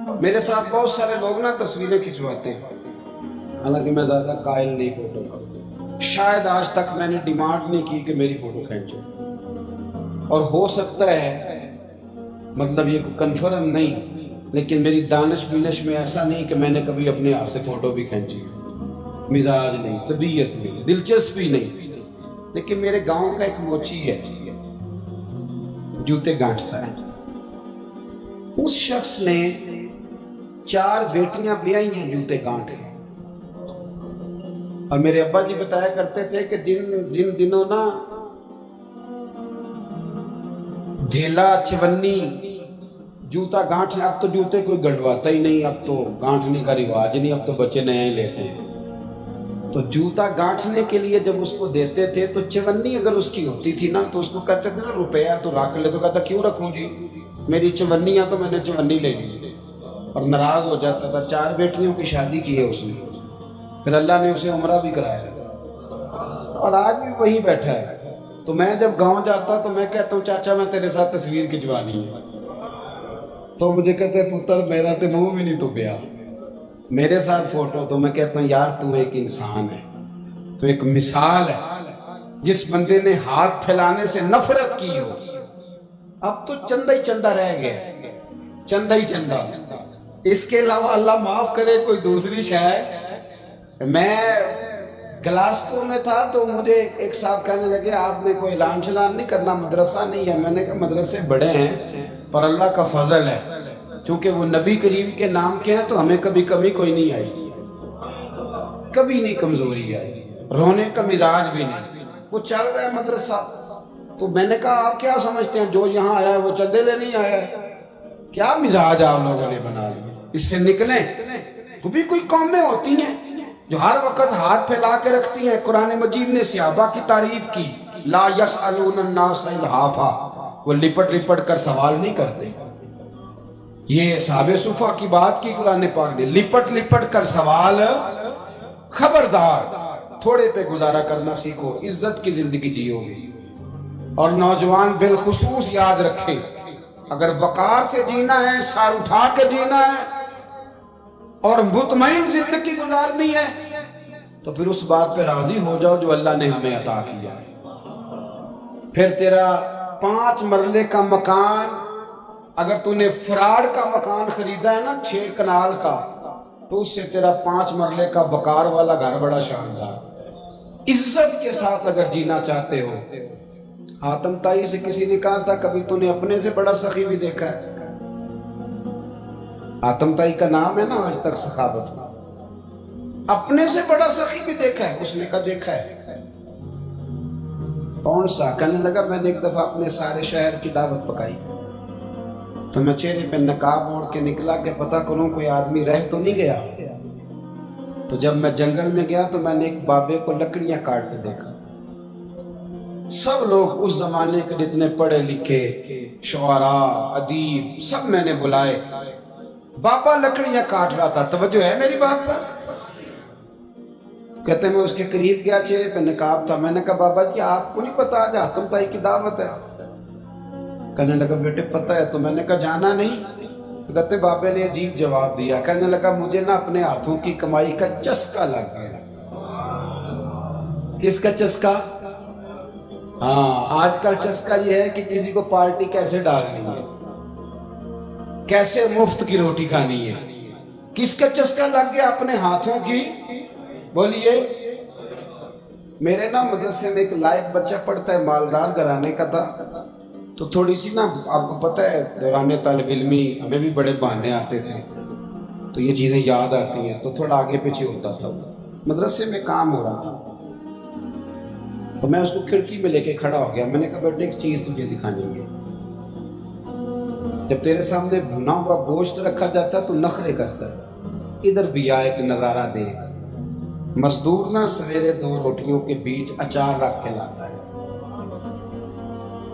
میرے ساتھ بہت سارے لوگ نا تصویریں کھنچواتے ہیں، حالانکہ میں زیادہ قائل نہیں فوٹو کا، شاید آج تک میں نے ڈیمانڈ نہیں کی کہ میری فوٹو کھینچو، اور ہو سکتا ہے مطلب یہ کنفرم نہیں، لیکن میری دانش بینش میں ایسا نہیں کہ میں نے کبھی اپنے آپ سے فوٹو بھی کھینچی، مزاج نہیں، طبیعت نہیں، دلچسپی نہیں۔ لیکن میرے گاؤں کا ایک موچی ہے، جوتے گانٹتا ہے، اس شخص نے 4 بیٹیاں بیائی ہیں جوتے گانٹ کے، اور میرے ابا جی بتایا کرتے تھے کہ جن دنوں نا ڈھیلا چونی جوتا گانٹنے، اب تو جوتے کوئی گڑواتا ہی نہیں، اب تو گانٹنے کا رواج نہیں، اب تو بچے نیا ہی لیتے ہیں۔ تو جوتا گانٹنے کے لیے جب اس کو دیتے تھے تو چونی اگر اس کی ہوتی تھی نا تو اس کو کہتے تھے نا روپیہ تو رکھ لے، تو کہتا کیوں رکھوں جی، میری چونیاں تو میں نے چونی لے لی، اور ناراض ہو جاتا تھا۔ 4 بیٹیوں کی شادی کی ہے اس نے، پھر اللہ نے اسے عمرہ بھی کرایا، اور آج بھی وہیں بیٹھا ہے۔ تو میں جب گاؤں جاتا تو میں کہتا ہوں چاچا میں تیرے ساتھ تصویر کھنچوانی ہے، تو مجھے کہتے ہیں پتر میرا تو منہ بھی نہیں تو گیا میرے ساتھ فوٹو، تو میں کہتا ہوں یار تو ایک انسان ہے، تو ایک مثال ہے، جس بندے نے ہاتھ پھیلانے سے نفرت کی ہو، اب تو چندہ ہی چندہ رہ گیا، چندہ ہی چندہ، اس کے علاوہ اللہ معاف کرے کوئی دوسری شے۔ میں گلاسکو میں تھا تو مجھے ایک صاحب کہنے لگے آپ نے کوئی اعلان شلان نہیں کرنا، مدرسہ نہیں ہے؟ میں نے کہا مدرسے بڑے ہیں پر اللہ کا فضل ہے، کیونکہ وہ نبی کریم کے نام کے ہیں تو ہمیں کبھی کمی کوئی نہیں آئی، کبھی نہیں کمزوری آئی، رونے کا مزاج بھی نہیں، وہ چل رہا ہے مدرسہ۔ تو میں نے کہا آپ کیا سمجھتے ہیں جو یہاں آیا ہے وہ چندے لے نہیں آیا ہے؟ کیا مزاج آپ لوگوں نے بنا لیا، اس سے نکلیں۔ وہ بھی کوئی قومیں ہوتی ہیں جو ہر وقت ہاتھ پھیلا کے رکھتی ہیں۔ قرآن مجید نے صحابہ کی تعریف کی، لا یسألون الناس الحافا، وہ لپٹ لپٹ کر سوال نہیں کرتے۔ یہ صحابہ صفا کی بات کی قرآن پاک نے، لپٹ لپٹ کر سوال، خبردار تھوڑے پہ گزارا کرنا سیکھو، عزت کی زندگی جیو گے۔ اور نوجوان بالخصوص یاد رکھیں، اگر وقار سے جینا ہے، سر اٹھا کے جینا ہے اور مطمئن زندگی گزارنی ہے تو پھر اس بات پہ راضی ہو جاؤ جو اللہ نے ہمیں عطا کیا ہے۔ پھر تیرا 5 مرلے کا مکان، اگر تو نے فراڈ کا مکان خریدا ہے نا 6 کنال کا، تو اس سے تیرا 5 مرلے کا وقار والا گھر بڑا شاندار۔ عزت کے ساتھ اگر جینا چاہتے ہو، حاتم طائی سے کسی نے کہا تھا کبھی تو نے اپنے سے بڑا سخی بھی دیکھا ہے؟ حاتم طائی کا نام ہے نا آج تک سخاوت میں، اپنے سے بڑا سخی بھی دیکھا ہے؟ اس نے کہا دیکھا ہے۔ کون سا؟ کہنے لگا میں نے ایک دفعہ اپنے سارے شہر کی دعوت پکائی تو میں چہرے پہ نقاب اوڑھ کے نکلا کہ پتہ کروں کوئی آدمی رہ تو نہیں گیا۔ تو جب میں جنگل میں گیا تو میں نے ایک بابے کو لکڑیاں کاٹتے دیکھا۔ سب لوگ اس زمانے کے جتنے پڑھے لکھے شعراء ادیب سب میں نے بلائے، بابا لکڑیاں کاٹ رہا تھا، توجہ ہے میری بات پر؟ کہتے ہیں میں اس کے قریب گیا، چہرے پہ نقاب تھا، میں نے کہا بابا جی آپ کو نہیں پتا آج حاتم طائی کی دعوت ہے؟ کہنے لگا بیٹے پتہ ہے، تو میں نے کہا جانا نہیں؟ کہتے بابے نے عجیب جواب دیا، کہنے لگا مجھے نا اپنے ہاتھوں کی کمائی کا چسکا لگ گیا۔ کس کا چسکا؟ ہاں، آج کل چسکا یہ ہے کہ کسی کو پارٹی کیسے ڈالنی ہے، کیسے مفت کی روٹی کھانی ہے۔ کس کا چسکا لگ گیا؟ اپنے ہاتھوں کی۔ بولیے۔ میرے نا مدرسے میں ایک لائق بچہ پڑھتا ہے، مالدار گھرانے کا تھا، تو تھوڑی سی نا آپ کو پتہ ہے دوران طالب علمی ہمیں بھی بڑے بہانے آتے تھے، تو یہ چیزیں یاد آتی ہیں تو تھوڑا آگے پیچھے ہوتا تھا۔ مدرسے میں کام ہو رہا تھا تو میں اس کو کھڑکی میں لے کے کھڑا ہو گیا، میں نے کہا بیٹے ایک چیز تجھے دکھانی ہے، جب تیرے سامنے بھنا ہوا گوشت رکھا جاتا ہے تو نخرے کرتا ہے، ادھر بھی آ ایک نظارہ دیکھ۔ مزدور نا سویرے 2 روٹیوں کے بیچ اچار رکھ کے لاتا ہے،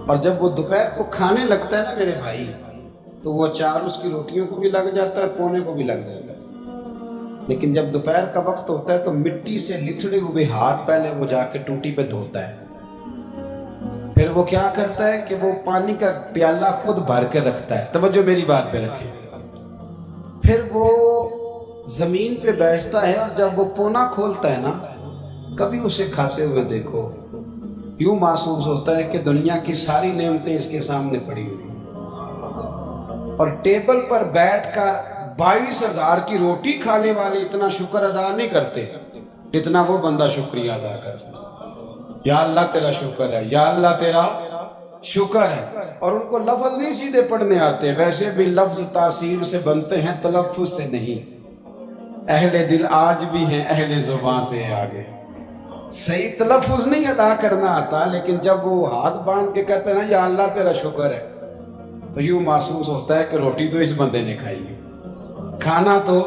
اور جب وہ دوپہر کو کھانے لگتا ہے نا میرے بھائی، تو وہ اچار اس کی روٹیوں کو بھی لگ جاتا ہے، پونے کو بھی لگ جاتا ہے۔ لیکن جب دوپہر کا وقت ہوتا ہے تو مٹی سے لتھڑے ہوئے ہاتھ پہلے وہ جا کے ٹوٹی پہ دھوتا ہے، پھر وہ کیا کرتا ہے کہ وہ پانی کا پیالہ خود بھر کے رکھتا ہے، توجہ میری بات پہ رکھیں، پھر وہ زمین پہ بیٹھتا ہے اور جب وہ پونا کھولتا ہے نا، کبھی اسے کھاتے ہوئے دیکھو، یوں محسوس ہوتا ہے کہ دنیا کی ساری نعمتیں اس کے سامنے پڑی ہوئی، اور ٹیبل پر بیٹھ کر 22,000 کی روٹی کھانے والے اتنا شکر ادا نہیں کرتے جتنا وہ بندہ شکریہ ادا کرتا۔ یا اللہ تیرا شکر ہے، یا اللہ تیرا شکر ہے۔ اور ان کو لفظ نہیں سیدھے پڑھنے آتے، ویسے بھی لفظ تاثیر سے بنتے ہیں، تلفظ سے نہیں۔ اہل دل آج بھی ہیں اہل زبان سے آگے، صحیح تلفظ نہیں ادا کرنا آتا، لیکن جب وہ ہاتھ باندھ کے کہتے ہیں نا یا اللہ تیرا شکر ہے، تو یوں محسوس ہوتا ہے کہ روٹی تو اس بندے نے کھائی ہے، کھانا تو،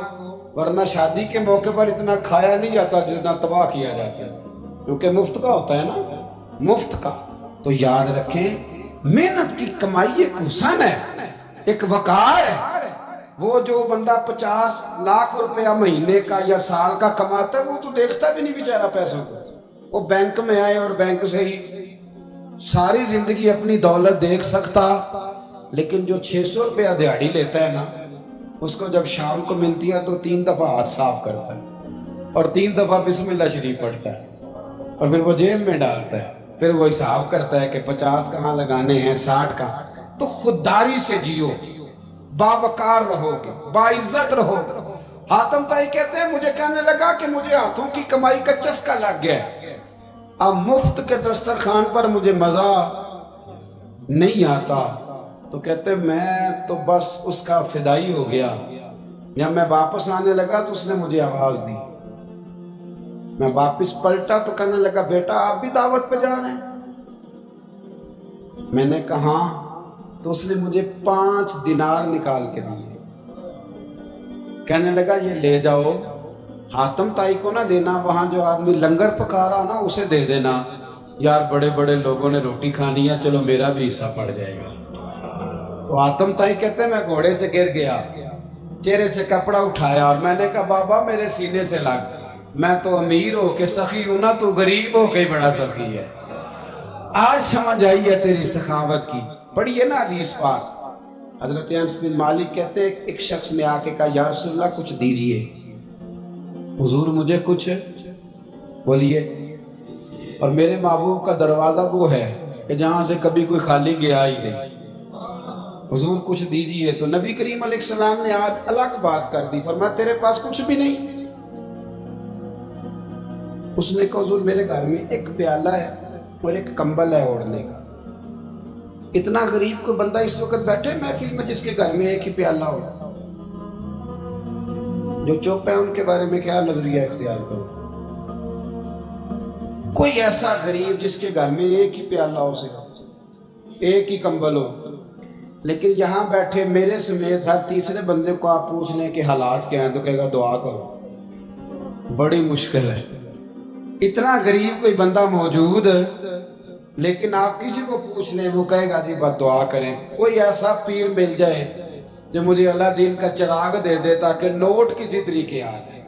ورنہ شادی کے موقع پر اتنا کھایا نہیں جاتا جتنا تباہ کیا جاتا ہے، کیونکہ مفت کا ہوتا ہے نا، مفت کا۔ تو یاد رکھیں، محنت کی کمائی ایک حسن ہے، ایک وقار ہے۔ وہ جو بندہ 50 لاکھ روپیہ مہینے کا یا سال کا کماتا ہے، وہ تو دیکھتا بھی نہیں بیچارہ پیسوں کو، وہ بینک میں آئے اور بینک سے ہی ساری زندگی اپنی دولت دیکھ سکتا، لیکن جو 600 روپیہ دیہاڑی لیتا ہے نا، اس کو جب شام کو ملتی ہے تو 3 دفعہ ہاتھ صاف کرتا ہے اور 3 دفعہ بسم اللہ شریف پڑھتا ہے، اور پھر وہ جیب میں ڈالتا ہے، پھر وہ حساب کرتا ہے کہ 50 کہاں لگانے ہیں، 60 کہاں۔ تو خودداری سے جیو، باوقار رہو گے، باعزت رہو گے۔ حاتم طائی کہتے ہیں مجھے کہنے لگا کہ مجھے ہاتھوں کی کمائی کا چسکا لگ گیا ہے، اب مفت کے دسترخوان پر مجھے مزہ نہیں آتا۔ تو کہتے ہیں میں تو بس اس کا فدائی ہو گیا، جب میں واپس آنے لگا تو اس نے مجھے آواز دی، میں واپس پلٹا تو کہنے لگا بیٹا آپ بھی دعوت پہ جا رہے ہیں؟ میں نے کہا، تو اس نے مجھے 5 دینار نکال کے دیے، کہنے لگا یہ لے جاؤ، حاتم طائی کو نہ دینا، وہاں جو آدمی لنگر پکا رہا نا اسے دے دینا، یار بڑے بڑے لوگوں نے روٹی کھانی ہے، چلو میرا بھی حصہ پڑ جائے گا۔ تو حاتم طائی کہتے ہیں میں گھوڑے سے گر گیا، چہرے سے کپڑا اٹھایا اور میں نے کہا بابا میرے سینے سے لگ، میں تو امیر ہو کے سخی ہوں نا، تو غریب ہو کے بڑا سخی ہے، آج سمجھ آئی ہے تیری سخاوت کی۔ پڑھیے نا حدیث پاک، حضرت انس بن مالک کہتے ہیں ایک شخص نے آ کے کہا یا رسول اللہ کچھ دیجئے، حضور مجھے کچھ بولیے، اور میرے محبوب کا دروازہ وہ ہے کہ جہاں سے کبھی کوئی خالی گیا ہی نہیں، حضور کچھ دیجئے۔ تو نبی کریم علیہ السلام نے آج الگ بات کر دی، فرمایا تیرے پاس کچھ بھی نہیں؟ اس نے کہا حضور میرے گھر میں ایک پیالہ ہے اور ایک کمبل ہے اوڑھنے کا۔ اتنا غریب کو بندہ اس وقت بیٹھے محفل میں جس کے گھر میں ایک ہی پیالہ ہو؟ جو چپ ہے ان کے بارے میں کیا نظریہ اختیار کرو؟ کوئی ایسا غریب جس کے گھر میں ایک ہی پیالہ ہو سکے، ایک ہی کمبل ہو، لیکن یہاں بیٹھے میرے سمیت ہر تیسرے بندے کو آپ پوچھ لیں کہ حالات کیا ہیں تو کہے گا دعا کرو۔ بڑی مشکل ہے، اتنا غریب کوئی بندہ موجود، لیکن آپ کسی کو پوچھ لیں وہ کہے گا جی بس دعا کریں۔ کوئی ایسا پیر مل جائے جو مجھے اللہ دین کا چراغ دے دے تاکہ نوٹ کسی طریقے آ جائے،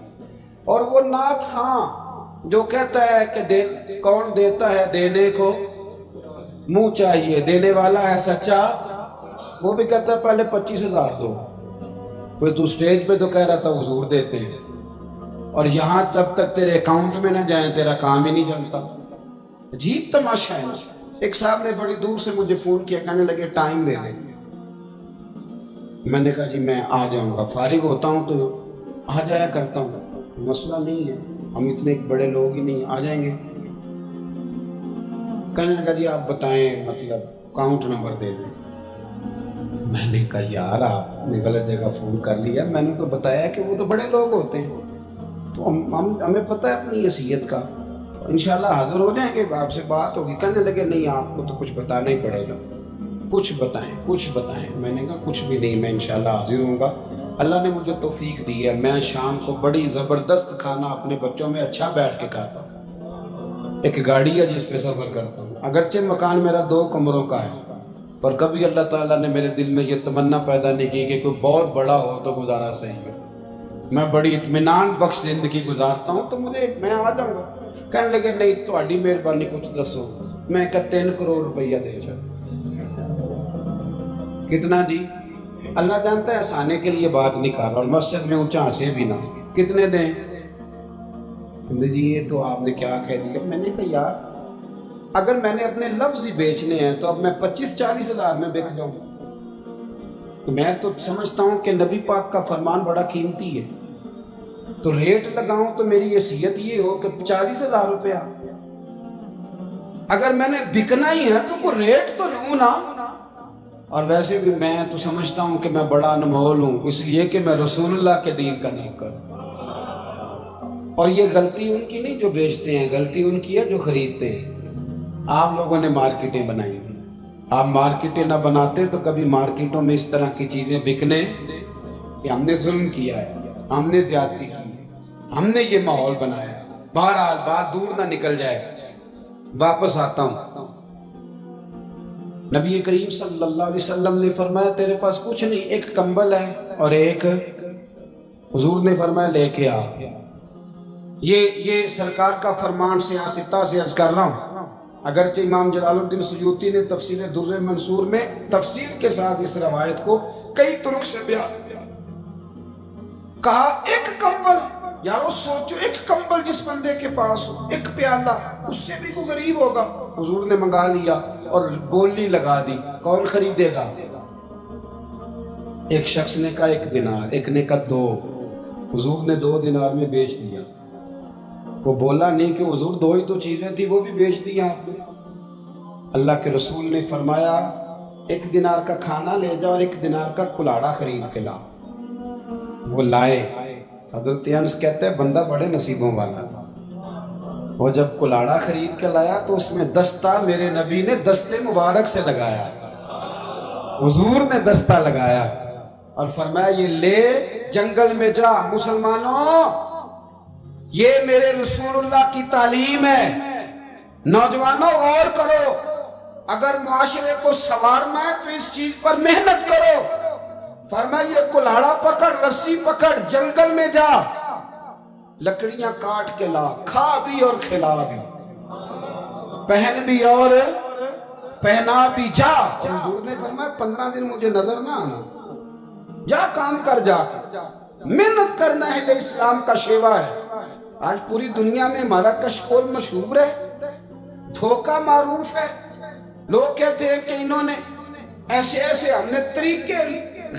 اور وہ نعت ہاں جو کہتا ہے کہ کون دیتا ہے دینے کو منہ چاہیے، دینے والا ہے سچا، وہ بھی کہتا ہے پہلے 25,000 دو، کوئی تو سٹیج پہ تو کہہ رہا تھا حضور دیتے ہیں، اور یہاں جب تک تیرے اکاؤنٹ میں نہ جائیں تیرا کام ہی نہیں چلتا۔ عجیب تماشا ہے نا۔ ایک صاحب نے بڑی دور سے مجھے فون کیا، کہنے لگے ٹائم دے دیں، میں نے کہا جی میں آ جاؤں گا، فارغ ہوتا ہوں تو آ جایا کرتا ہوں، مسئلہ نہیں ہے، ہم اتنے بڑے لوگ ہی نہیں، آ جائیں گے۔ کہنے لگا جی آپ بتائیں مطلب اکاؤنٹ نمبر دے دیں۔ میں نے کہا یار آپ نے غلط جگہ فون کر لیا، میں نے تو بتایا کہ وہ تو بڑے لوگ ہوتے ہیں، تو ہمیں پتہ ہے اپنی حیثیت کا، انشاءاللہ حاضر ہو جائیں گے، آپ سے بات ہوگی۔ کہنے لگے نہیں آپ کو تو کچھ بتانا ہی پڑے گا، کچھ بتائیں کچھ بتائیں۔ میں نے کہا کچھ بھی نہیں، میں انشاءاللہ حاضر ہوں گا، اللہ نے مجھے توفیق دی ہے، میں شام کو بڑی زبردست کھانا اپنے بچوں میں اچھا بیٹھ کے کھاتا ہوں، ایک گاڑی ہے جس پہ سفر کرتا ہوں، اگرچہ مکان میرا 2 کمروں کا ہے، پر کبھی اللہ تعالیٰ نے میرے دل میں یہ تمنا پیدا نہیں کی کہ کوئی بہت بڑا ہو تو گزارا صحیح ہے، میں بڑی اطمینان بخش زندگی گزارتا ہوں، تو میں آ جاؤں گا۔ کہنے لگے نہیں تہاڈی مہربانی کچھ دسو۔ میں کہا 3 کروڑ روپیہ دے چل۔ کتنا جی؟ اللہ جانتا ہے ہنسانے کے لیے بات نہیں کر رہا، اور مسجد میں اونچا ہنسے بھی نہ، کتنے دیں؟ جی یہ تو آپ نے کیا کہہ دیا۔ میں نے کہا یار اگر میں نے اپنے لفظ ہی بیچنے ہیں تو اب میں 25-40 ہزار میں بک جاؤں؟ تو میں تو سمجھتا ہوں کہ نبی پاک کا فرمان بڑا قیمتی ہے، تو ریٹ لگاؤں تو میری حیثیت یہ ہو کہ 40,000 روپیہ۔ اگر میں نے بکنا ہی ہے تو کوئی ریٹ تو لوں نا۔ اور ویسے بھی میں تو سمجھتا ہوں کہ میں بڑا انمول ہوں، اس لیے کہ میں رسول اللہ کے دین کا نوکر ہوں۔ اور یہ غلطی ان کی نہیں جو بیچتے ہیں، غلطی ان کی ہے جو خریدتے ہیں۔ آپ لوگوں نے مارکیٹیں بنائی ہیں، آپ مارکیٹیں نہ بناتے تو کبھی مارکیٹوں میں اس طرح کی چیزیں بکنے کہ ہم نے ظلم کیا ہے، ہم نے زیادتی کی ہے، ہم نے یہ ماحول بنایا ہے۔ بہرحال بات دور نہ نکل جائے، واپس آتا ہوں۔ نبی کریم صلی اللہ علیہ وسلم نے فرمایا تیرے پاس کچھ نہیں، ایک کمبل ہے اور ایک، حضور نے فرمایا لے کے آ۔ یہ سرکار کا فرمان سیاستہ سے عرض کر رہا ہوں، اگرچہ امام جلال الدین سیوطی نے تفسیر در منصور میں تفصیل کے ساتھ اس روایت کو کئی طرق سے بیان کہا۔ ایک کمبل، یارو سوچو ایک کمبل جس بندے کے پاس ہو، ایک پیالہ، اس سے بھی کوئی غریب ہوگا۔ حضور نے منگا لیا اور بولی لگا دی، کون خریدے گا؟ ایک شخص نے کہا 1 دینار، ایک نے کہا 2، حضور نے 2 دینار میں بیچ دیا۔ وہ بولا نہیں کہ حضور 2 ہی تو چیزیں تھی، وہ بھی بیچ دیا آپ نے۔ اللہ کے رسول نے فرمایا 1 دینار کا کھانا لے جاؤ اور 1 دینار کا کلاڑا خرید کے لا۔ وہ لائے۔ حضرت انس کہتے ہیں بندہ بڑے نصیبوں والا تھا، وہ جب کلاڑا خرید کے لایا تو اس میں دستہ میرے نبی نے دستے مبارک سے لگایا، حضور نے دستہ لگایا اور فرمایا یہ لے جنگل میں جا۔ مسلمانوں یہ میرے رسول اللہ کی تعلیم ہے، نوجوانوں غور کرو، اگر معاشرے کو سنوارنا ہے تو اس چیز پر محنت کرو۔ فرمایا یہ کلاڑا پکڑ، رسی پکڑ، جنگل میں جا، لکڑیاں کاٹ کے لا، کھا بھی اور کھلا بھی، پہن بھی اور پہنا بھی، جا۔ حضور نے فرمایا 15 دن مجھے نظر نہ آنا، جا کام کر، جا محنت کرنا ہے، اسلام کا شیوا ہے۔ آج پوری دنیا میں ہمارا کشکول مشہور ہے، دھوکہ معروف ہے۔ لوگ کہتے ہیں کہ انہوں نے ایسے ایسے، ہم نے طریقے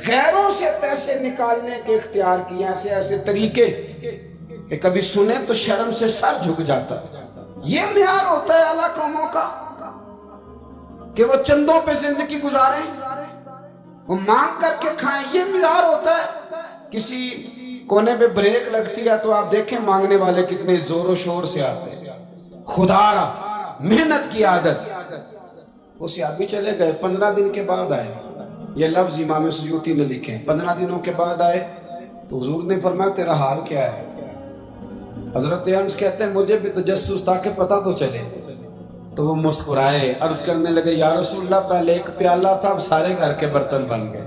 غیروں سے پیسے نکالنے کے اختیار کیے، ایسے ایسے طریقے کہ کبھی سنیں تو شرم سے سر جھک جاتا۔ یہ معیار ہوتا ہے اعلیٰ قوموں کا کہ وہ چندوں پہ زندگی گزاریں، وہ مانگ کر کے کھائیں، یہ معیار ہوتا ہے۔ کسی کونے پہ بریک لگتی ہے تو آپ دیکھیں مانگنے والے کتنے زور و شور سے آتے ہیں۔ خدا را محنت کی عادت۔ اس آدمی چلے گئے، 15 دن کے بعد آئے، یہ لفظ امام سیوطی نے لکھے ہیں۔ 15 دنوں کے بعد آئے تو حضور نے فرمایا تیرا حال کیا ہے؟ حضرت انس کہتے ہیں مجھے بھی تجسس تھا کہ پتہ تو چلے، تو وہ مسکرائے، عرض کرنے لگے یا رسول اللہ پہلے 1 پیالہ تھا، اب سارے گھر کے برتن بن گئے۔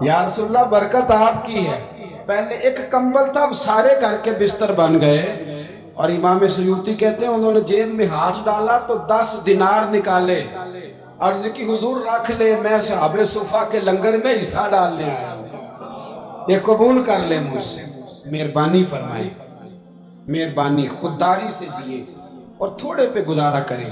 یا رسول اللہ برکت آپ کی ہے، پہلے 1 کمبل تھا، اب سارے گھر کے بستر بن گئے۔ اور امام سیوطی کہتے ہیں انہوں نے جیب میں ہاتھ ڈالا تو 10 دینار نکالے، عرض کی حضور رکھ لے، میں صحاب صفا کے لنگر میں حصہ ڈالنے آیا ہوں، یہ قبول کر لے مجھ سے۔ مہربانی فرمائیں، مہربانی، خودداری سے جیے اور تھوڑے پہ گزارا کریں۔